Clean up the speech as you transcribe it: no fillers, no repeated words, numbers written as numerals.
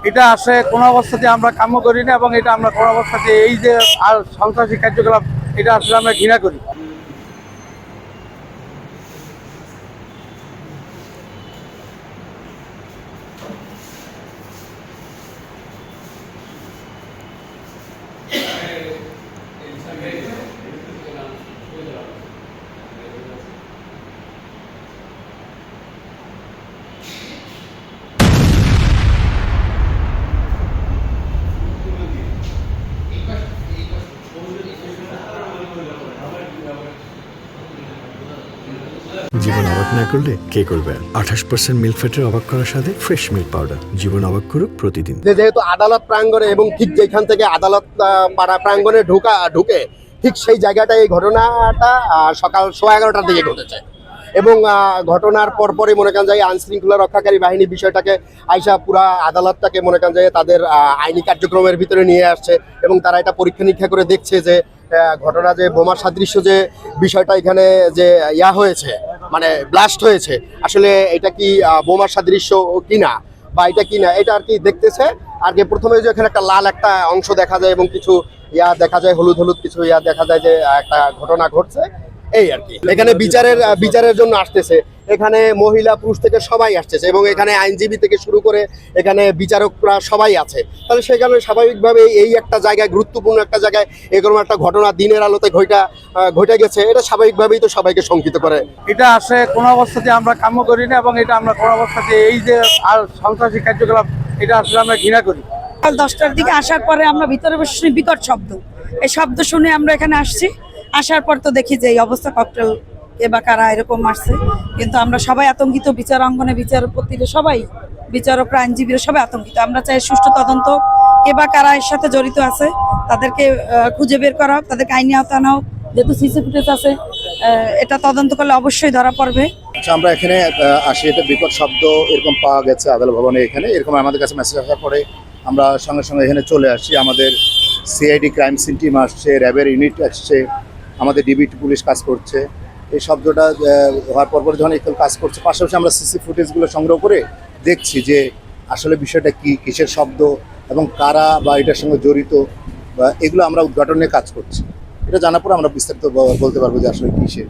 এটা আসলে কোনো অবস্থাতে আমরা কাম্য করি না, এবং এটা আমরা কোনো অবস্থাতে এই যে আর সন্ত্রাসী কার্যকলাপ, এটা আসলে আমরা ঘৃণা করি। জীবন অবাক না করলে কে করবে? 28% মিল্ক ফ্যাটের অবাক করার সাথে ফ্রেশ মিল্ক পাউডার। জীবন অবাক করুক প্রতিদিন। যেহেতু আদালত প্রাঙ্গণে এবং ঠিক যেখান থেকে আদালত পাড়া প্রাঙ্গণে ঢুকে ঠিক সেই জায়গাটায় এই ঘটনাটা সকাল 11:15টার দিকে ঘটেছে। এবং ঘটনার পরপরই মনে করেন যায় আইন শৃঙ্খলা রক্ষাকারী বাহিনী বিষয়টাকে আইসা পুরা আদালতটাকে মনে করেন যায় তাদের আইনি কার্যক্রমের ভিতরে নিয়ে আসছে, এবং তারা এটা পরীক্ষা নিরীক্ষা করে দেখছে যে ঘটনা যে বোমা সাদৃশ্য যে বিষয়টা এখানে যে হয়েছে, মানে ব্লাস্ট হয়েছে, আসলে এটা কি বোমা সাদৃশ্য কিনা বা এটা কিনা, এটা আর কি দেখতেছে। আর কি প্রথমে যে এখানে একটা লাল একটা অংশ দেখা যায় এবং কিছু দেখা যায়, হলুদ হলুদ কিছু দেখা যায় যে একটা ঘটনা ঘটছে, এই আর কি। এখানে বিচারের জন্য আসতেছে, এখানে মহিলা পুরুষ থেকে সবাই আসতেছে, এবং এখানে আইনজীবী থেকে শুরু করে এখানে বিচারকরা সবাই আছে। তাহলে সেখানে স্বাভাবিকভাবে এই একটা জায়গায়, গুরুত্বপূর্ণ একটা জায়গায় এরকম একটা ঘটনা দিনের আলোতে ঘটে গেছে, এটা স্বাভাবিকভাবেই তো সবাইকে শঙ্কিত করে। এটা আসলে কোনো অবস্থাতে আমরা কাম্য করি না, এবং এটা আমরা কোনো অবস্থাতে এই যে আর সন্ত্রাসী কার্যকলাপ, এটা আসলে আমরা ঘৃণা করি। সকাল 10টার দিকে আসার পরে আমরা ভিতরে বসে শুনি বিকট শব্দ। এই শব্দ শুনে আমরা এখানে আসছি। আসার পর তো দেখি যে এই অবস্থা, ককটেল কে বা কারা এরকম মারছে। কিন্তু আমরা সবাই আতঙ্কিত, বিচার অঙ্গনে বিচারপতিরা সবাই, বিচারকরা, আইনজীবীরা সবাই আতঙ্কিত। আমরা চাই সুষ্ঠু তদন্ত, কে বা কারা এর সাথে জড়িত আছে তাদেরকে খুঁজে বের করা হোক, তাদেরকে আইনি আওতায় আনা হোক। যেহেতু সিসি ফুটেজ আছে, এটা তদন্ত করলে অবশ্যই ধরা পড়বে। আমরা এখানে আসি, এটা বিকট শব্দ এরকম পাওয়া গেছে আদালত ভবনে। এখানে এরকম আমাদের কাছে মেসেজ আসার পরে আমরা সঙ্গে সঙ্গে এখানে চলে আসি। আমাদের সিআইডি ক্রাইম সিন টিম আসছে, র্যাবের ইউনিট আসছে, আমাদের ডিবিটি পুলিশ কাজ করছে। এই শব্দটা হওয়ার পর যখন এখানে কাজ করছে, পাশাপাশি আমরা সিসি ফুটেজগুলো সংগ্রহ করে দেখছি যে আসলে বিষয়টা কি, কিসের শব্দ এবং কারা বা এটার সঙ্গে জড়িত, বা এগুলো আমরা উদ্ঘাটনে কাজ করছি। এটা জানার পর আমরা বিস্তারিত বলতে পারবো যে আসলে কিসের।